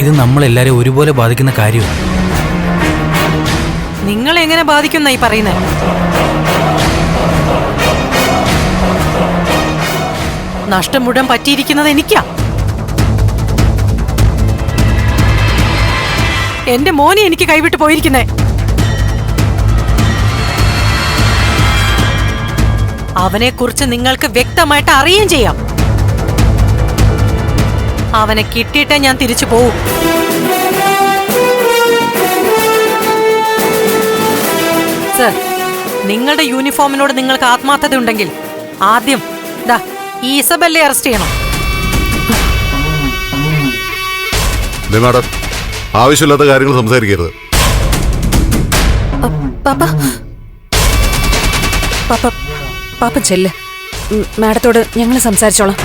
ഇത് നമ്മളെല്ലാരെയും ഒരുപോലെ ബാധിക്കുന്ന കാര്യമാണ്. നിങ്ങൾ എങ്ങനെ ബാധിക്കുന്നായി പറയുന്നത്? നഷ്ടം മുഴുവൻ പറ്റിയിരിക്കുന്നത് എനിക്കാ. എന്റെ മോനെ എനിക്ക് കൈവിട്ട് പോയിരിക്കുന്നേ. അവനെ കുറിച്ച് നിങ്ങൾക്ക് വ്യക്തമായിട്ട് അറിയുകയും ചെയ്യാം. അവനെ കിട്ടിയിട്ടേ ഞാൻ തിരിച്ചു പോവും. സർ, നിങ്ങളുടെ യൂണിഫോമിനോട് നിങ്ങൾക്ക് ആത്മാർത്ഥത ഉണ്ടെങ്കിൽ ആദ്യം ഈ ഇസബെല്ലെ അറസ്റ്റ് ചെയ്യണം. മാഡം, ആവശ്യമില്ലാത്ത കാര്യങ്ങൾ സംസാരിക്കരുത്. പാപ്പ ചെല്ല്. മാഡത്തോട് ഞങ്ങൾ സംസാരിച്ചോളാം.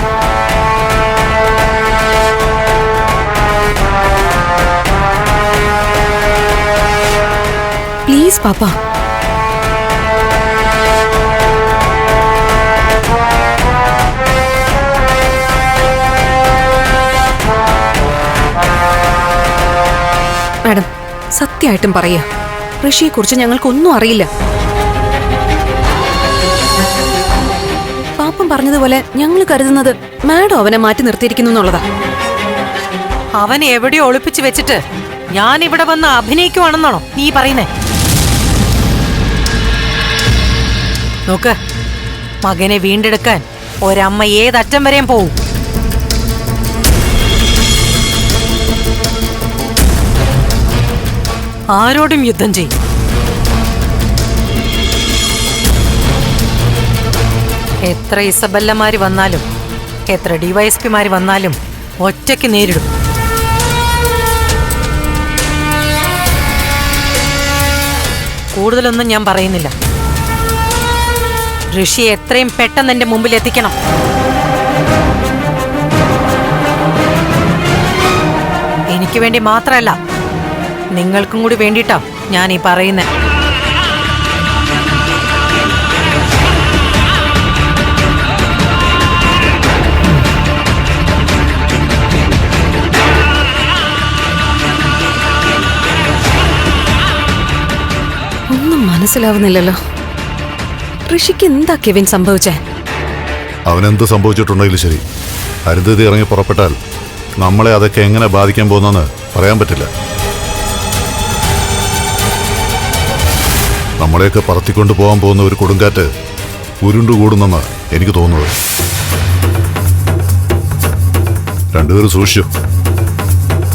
പ്ലീസ് പാപ്പ. മാഡം, സത്യമായിട്ടും പറയാ, ഋഷിയെക്കുറിച്ച് ഞങ്ങൾക്കൊന്നും അറിയില്ല. പാപ്പൻ പറഞ്ഞതുപോലെ ഞങ്ങൾ കരുതുന്നത് മാഡം അവനെ മാറ്റി നിർത്തിയിരിക്കുന്നു എന്നുള്ളതാ. അവനെ എവിടെയോ ഒളിപ്പിച്ചു വെച്ചിട്ട് ഞാൻ ഇവിടെ വന്ന് അഭിനയിക്കുവാണെന്നാണോ നീ പറയുന്നേ? നോക്ക്, മകനെ വീണ്ടെടുക്കാൻ ഒരമ്മ ഏതറ്റം വരെയും പോവും. ആരോടും യുദ്ധം ചെയ്യും. എത്ര ഇസബല്ലമാര് വന്നാലും എത്ര ഡിവൈഎസ്പിമാര് വന്നാലും ഒറ്റയ്ക്ക് നേരിടും. കൂടുതലൊന്നും ഞാൻ പറയുന്നില്ല. ഋഷിയെ എത്രയും പെട്ടെന്ന് എന്റെ മുമ്പിൽ എത്തിക്കണം. എനിക്ക് വേണ്ടി മാത്രമല്ല, നിങ്ങൾക്കും കൂടി വേണ്ടിയിട്ടാ ഞാൻ ഈ പറയുന്നേ. ഒന്നും മനസ്സിലാവുന്നില്ലല്ലോ. ഋഷിക്ക് എന്താ കെവിൻ സംഭവിച്ചേ? അവനെന്ത് സംഭവിച്ചിട്ടുണ്ടെങ്കിലും ശരി, അരുന്ധതി ഇറങ്ങി പുറപ്പെട്ടാൽ നമ്മളെ അതൊക്കെ എങ്ങനെ ബാധിക്കാൻ പോകുന്നെന്ന് പറയാൻ പറ്റില്ല. നമ്മളെയൊക്കെ പറത്തിക്കൊണ്ട് പോകാൻ പോകുന്ന ഒരു കൊടുങ്കാറ്റ് ഉരുണ്ടുകൂടുന്നെന്ന് എനിക്ക് തോന്നുന്നത്. രണ്ടുപേരും സൂക്ഷിച്ചു.